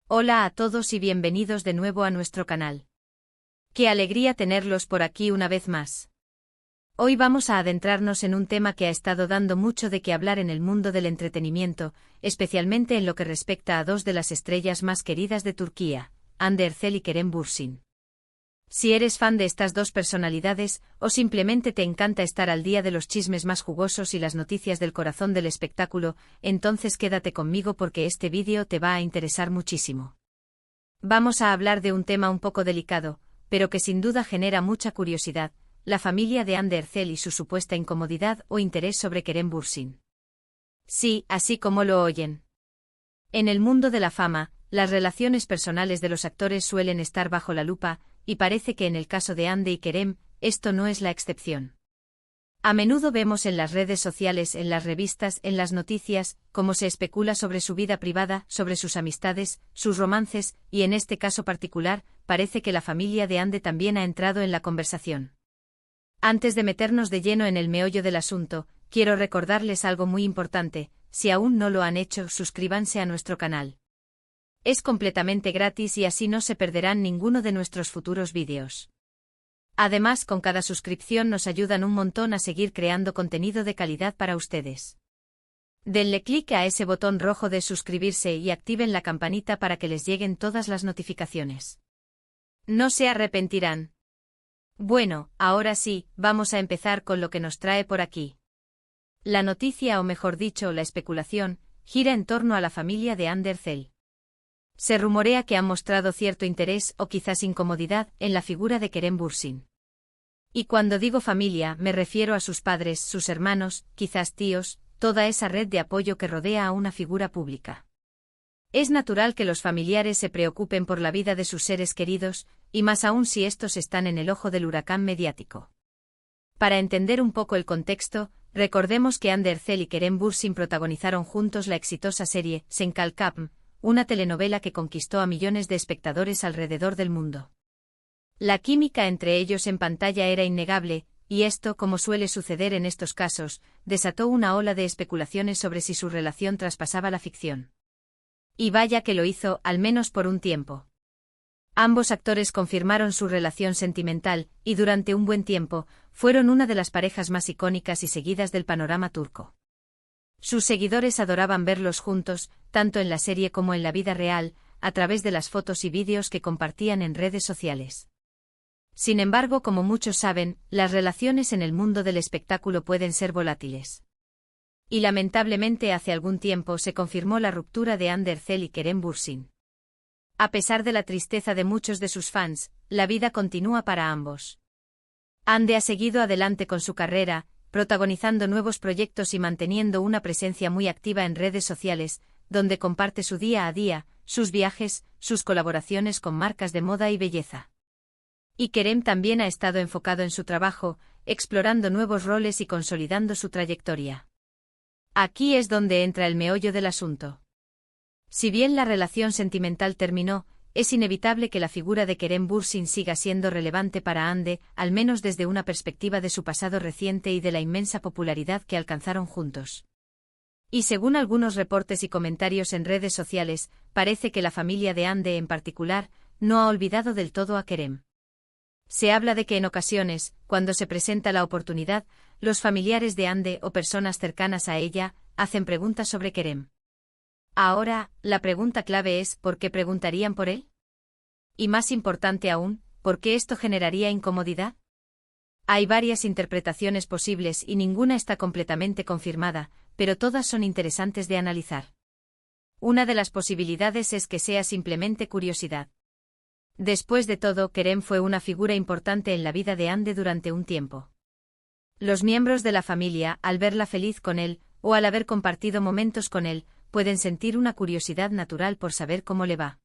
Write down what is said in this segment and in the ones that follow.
Hola a todos y bienvenidos de nuevo a nuestro canal. Qué alegría tenerlos por aquí una vez más. Hoy vamos a adentrarnos en un tema que ha estado dando mucho de qué hablar en el mundo del entretenimiento, especialmente en lo que respecta a dos de las estrellas más queridas de Turquía, Hande Erçel y Kerem Bürsin. Si eres fan de estas dos personalidades, o simplemente te encanta estar al día de los chismes más jugosos y las noticias del corazón del espectáculo, entonces quédate conmigo porque este vídeo te va a interesar muchísimo. Vamos a hablar de un tema un poco delicado, pero que sin duda genera mucha curiosidad, la familia de Hande Erçel y su supuesta incomodidad o interés sobre Kerem Bürsin. Sí, así como lo oyen. En el mundo de la fama, las relaciones personales de los actores suelen estar bajo la lupa, y parece que en el caso de Hande y Kerem, esto no es la excepción. A menudo vemos en las redes sociales, en las revistas, en las noticias, cómo se especula sobre su vida privada, sobre sus amistades, sus romances, y en este caso particular, parece que la familia de Hande también ha entrado en la conversación. Antes de meternos de lleno en el meollo del asunto, quiero recordarles algo muy importante: si aún no lo han hecho, suscríbanse a nuestro canal. Es completamente gratis y así no se perderán ninguno de nuestros futuros vídeos. Además, con cada suscripción nos ayudan un montón a seguir creando contenido de calidad para ustedes. Denle clic a ese botón rojo de suscribirse y activen la campanita para que les lleguen todas las notificaciones. No se arrepentirán. Bueno, ahora sí, vamos a empezar con lo que nos trae por aquí. La noticia, o mejor dicho, la especulación, gira en torno a la familia de Hande Erçel. Se rumorea que han mostrado cierto interés o quizás incomodidad en la figura de Kerem Bürsin. Y cuando digo familia, me refiero a sus padres, sus hermanos, quizás tíos, toda esa red de apoyo que rodea a una figura pública. Es natural que los familiares se preocupen por la vida de sus seres queridos, y más aún si estos están en el ojo del huracán mediático. Para entender un poco el contexto, recordemos que Hande Erçel y Kerem Bürsin protagonizaron juntos la exitosa serie Sen Kalkapm, una telenovela que conquistó a millones de espectadores alrededor del mundo. La química entre ellos en pantalla era innegable, y esto, como suele suceder en estos casos, desató una ola de especulaciones sobre si su relación traspasaba la ficción. Y vaya que lo hizo, al menos por un tiempo. Ambos actores confirmaron su relación sentimental, y durante un buen tiempo, fueron una de las parejas más icónicas y seguidas del panorama turco. Sus seguidores adoraban verlos juntos, tanto en la serie como en la vida real, a través de las fotos y vídeos que compartían en redes sociales. Sin embargo, como muchos saben, las relaciones en el mundo del espectáculo pueden ser volátiles. Y lamentablemente hace algún tiempo se confirmó la ruptura de Hande Erçel y Kerem Bürsin. A pesar de la tristeza de muchos de sus fans, la vida continúa para ambos. Hande ha seguido adelante con su carrera, protagonizando nuevos proyectos y manteniendo una presencia muy activa en redes sociales, donde comparte su día a día, sus viajes, sus colaboraciones con marcas de moda y belleza. Y Kerem también ha estado enfocado en su trabajo, explorando nuevos roles y consolidando su trayectoria. Aquí es donde entra el meollo del asunto. Si bien la relación sentimental terminó, es inevitable que la figura de Kerem Bürsin siga siendo relevante para Hande, al menos desde una perspectiva de su pasado reciente y de la inmensa popularidad que alcanzaron juntos. Y según algunos reportes y comentarios en redes sociales, parece que la familia de Hande en particular, no ha olvidado del todo a Kerem. Se habla de que en ocasiones, cuando se presenta la oportunidad, los familiares de Hande o personas cercanas a ella, hacen preguntas sobre Kerem. Ahora, la pregunta clave es: ¿por qué preguntarían por él? Y más importante aún, ¿por qué esto generaría incomodidad? Hay varias interpretaciones posibles y ninguna está completamente confirmada, pero todas son interesantes de analizar. Una de las posibilidades es que sea simplemente curiosidad. Después de todo, Kerem fue una figura importante en la vida de Hande durante un tiempo. Los miembros de la familia, al verla feliz con él, o al haber compartido momentos con él, pueden sentir una curiosidad natural por saber cómo le va.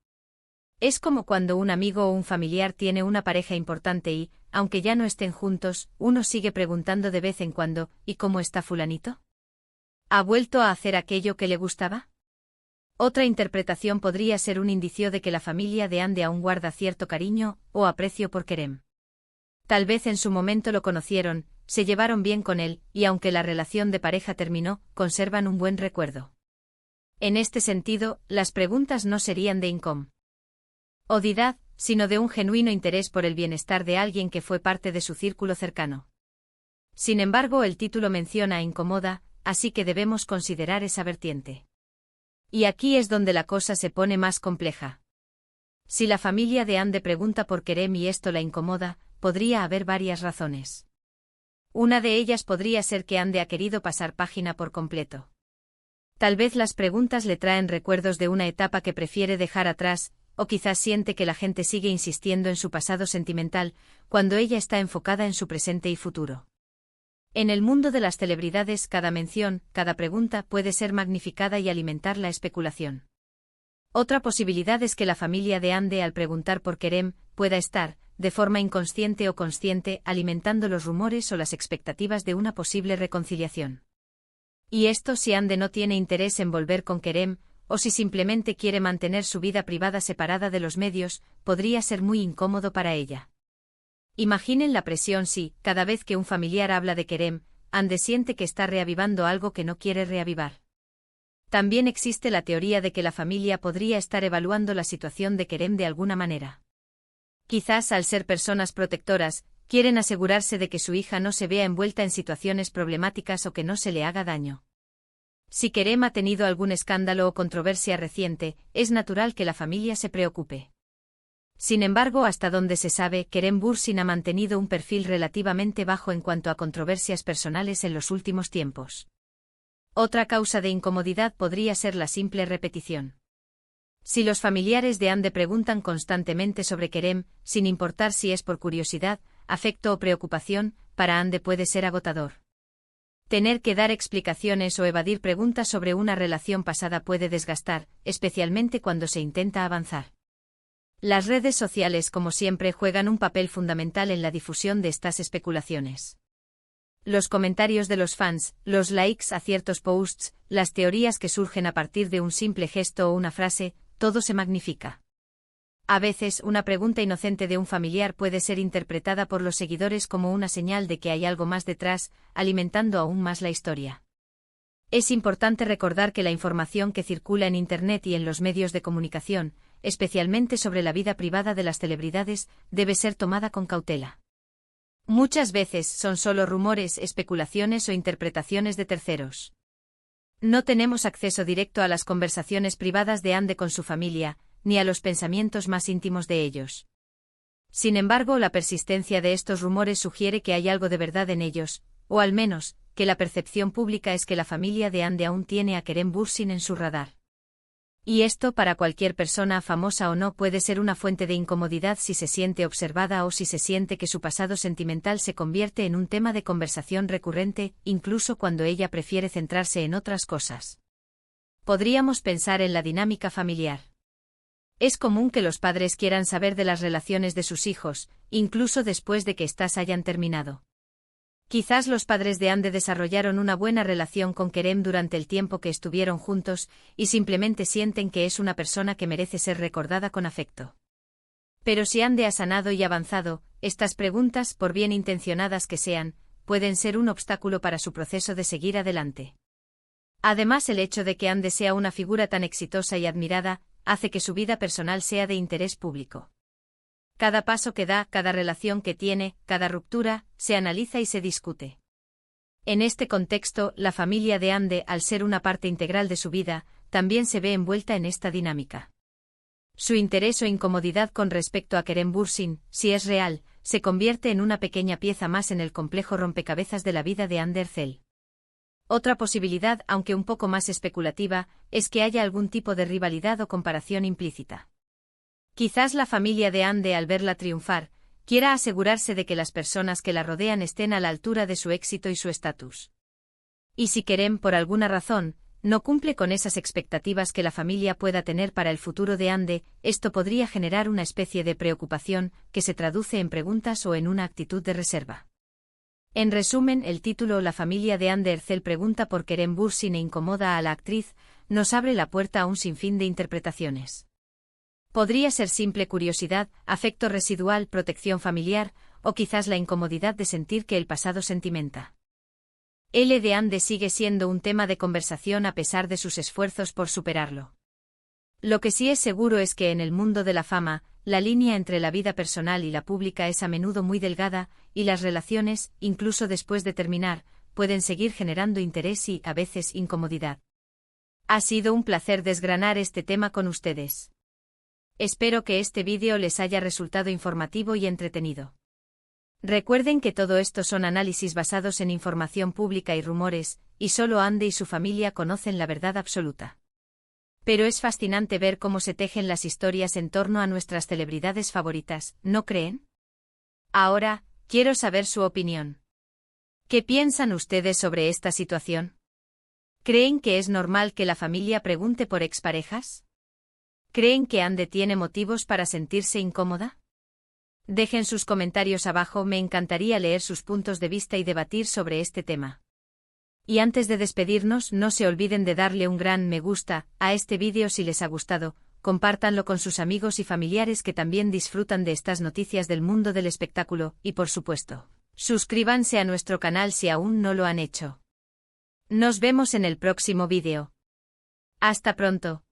Es como cuando un amigo o un familiar tiene una pareja importante y, aunque ya no estén juntos, uno sigue preguntando de vez en cuando: ¿y cómo está fulanito? ¿Ha vuelto a hacer aquello que le gustaba? Otra interpretación podría ser un indicio de que la familia de Hande aún guarda cierto cariño o aprecio por Kerem. Tal vez en su momento lo conocieron, se llevaron bien con él, y aunque la relación de pareja terminó, conservan un buen recuerdo. En este sentido, las preguntas no serían de incomodidad, sino de un genuino interés por el bienestar de alguien que fue parte de su círculo cercano. Sin embargo, el título menciona incomoda, así que debemos considerar esa vertiente. Y aquí es donde la cosa se pone más compleja. Si la familia de Anne pregunta por Kerem y esto la incomoda, podría haber varias razones. Una de ellas podría ser que Anne ha querido pasar página por completo. Tal vez las preguntas le traen recuerdos de una etapa que prefiere dejar atrás, o quizás siente que la gente sigue insistiendo en su pasado sentimental, cuando ella está enfocada en su presente y futuro. En el mundo de las celebridades, cada mención, cada pregunta puede ser magnificada y alimentar la especulación. Otra posibilidad es que la familia de Anne, al preguntar por Kerem, pueda estar, de forma inconsciente o consciente, alimentando los rumores o las expectativas de una posible reconciliación. Y esto si Anne no tiene interés en volver con Kerem, o si simplemente quiere mantener su vida privada separada de los medios, podría ser muy incómodo para ella. Imaginen la presión si, cada vez que un familiar habla de Kerem, Anne siente que está reavivando algo que no quiere reavivar. También existe la teoría de que la familia podría estar evaluando la situación de Kerem de alguna manera. Quizás al ser personas protectoras, quieren asegurarse de que su hija no se vea envuelta en situaciones problemáticas o que no se le haga daño. Si Kerem ha tenido algún escándalo o controversia reciente, es natural que la familia se preocupe. Sin embargo, hasta donde se sabe, Kerem Bürsin ha mantenido un perfil relativamente bajo en cuanto a controversias personales en los últimos tiempos. Otra causa de incomodidad podría ser la simple repetición. Si los familiares de Anne preguntan constantemente sobre Kerem, sin importar si es por curiosidad, afecto o preocupación, para Anne puede ser agotador. Tener que dar explicaciones o evadir preguntas sobre una relación pasada puede desgastar, especialmente cuando se intenta avanzar. Las redes sociales, como siempre, juegan un papel fundamental en la difusión de estas especulaciones. Los comentarios de los fans, los likes a ciertos posts, las teorías que surgen a partir de un simple gesto o una frase, todo se magnifica. A veces, una pregunta inocente de un familiar puede ser interpretada por los seguidores como una señal de que hay algo más detrás, alimentando aún más la historia. Es importante recordar que la información que circula en Internet y en los medios de comunicación, especialmente sobre la vida privada de las celebridades, debe ser tomada con cautela. Muchas veces son solo rumores, especulaciones o interpretaciones de terceros. No tenemos acceso directo a las conversaciones privadas de Anne con su familia, ni a los pensamientos más íntimos de ellos. Sin embargo, la persistencia de estos rumores sugiere que hay algo de verdad en ellos, o al menos, que la percepción pública es que la familia de Anne aún tiene a Kerem Bürsin en su radar. Y esto para cualquier persona, famosa o no, puede ser una fuente de incomodidad si se siente observada o si se siente que su pasado sentimental se convierte en un tema de conversación recurrente, incluso cuando ella prefiere centrarse en otras cosas. Podríamos pensar en la dinámica familiar. Es común que los padres quieran saber de las relaciones de sus hijos, incluso después de que éstas hayan terminado. Quizás los padres de Anne desarrollaron una buena relación con Kerem durante el tiempo que estuvieron juntos, y simplemente sienten que es una persona que merece ser recordada con afecto. Pero si Anne ha sanado y avanzado, estas preguntas, por bien intencionadas que sean, pueden ser un obstáculo para su proceso de seguir adelante. Además, el hecho de que Anne sea una figura tan exitosa y admirada, hace que su vida personal sea de interés público. Cada paso que da, cada relación que tiene, cada ruptura, se analiza y se discute. En este contexto, la familia de Anne, al ser una parte integral de su vida, también se ve envuelta en esta dinámica. Su interés o incomodidad con respecto a Kerem Bürsin, si es real, se convierte en una pequeña pieza más en el complejo rompecabezas de la vida de Anne Ercel. Otra posibilidad, aunque un poco más especulativa, es que haya algún tipo de rivalidad o comparación implícita. Quizás la familia de Anne, al verla triunfar, quiera asegurarse de que las personas que la rodean estén a la altura de su éxito y su estatus. Y si Kerem, por alguna razón, no cumple con esas expectativas que la familia pueda tener para el futuro de Anne, esto podría generar una especie de preocupación, que se traduce en preguntas o en una actitud de reserva. En resumen, el título La familia de Anne Ercel pregunta por Kerem Bürsin e incomoda a la actriz, nos abre la puerta a un sinfín de interpretaciones. Podría ser simple curiosidad, afecto residual, protección familiar, o quizás la incomodidad de sentir que el pasado sentimenta. El de Ande sigue siendo un tema de conversación a pesar de sus esfuerzos por superarlo. Lo que sí es seguro es que en el mundo de la fama, la línea entre la vida personal y la pública es a menudo muy delgada, y las relaciones, incluso después de terminar, pueden seguir generando interés y, a veces, incomodidad. Ha sido un placer desgranar este tema con ustedes. Espero que este vídeo les haya resultado informativo y entretenido. Recuerden que todo esto son análisis basados en información pública y rumores, y solo Ande y su familia conocen la verdad absoluta. Pero es fascinante ver cómo se tejen las historias en torno a nuestras celebridades favoritas, ¿no creen? Ahora, quiero saber su opinión. ¿Qué piensan ustedes sobre esta situación? ¿Creen que es normal que la familia pregunte por exparejas? ¿Creen que Ande tiene motivos para sentirse incómoda? Dejen sus comentarios abajo, me encantaría leer sus puntos de vista y debatir sobre este tema. Y antes de despedirnos, no se olviden de darle un gran me gusta a este vídeo si les ha gustado, compártanlo con sus amigos y familiares que también disfrutan de estas noticias del mundo del espectáculo, y por supuesto, suscríbanse a nuestro canal si aún no lo han hecho. Nos vemos en el próximo vídeo. Hasta pronto.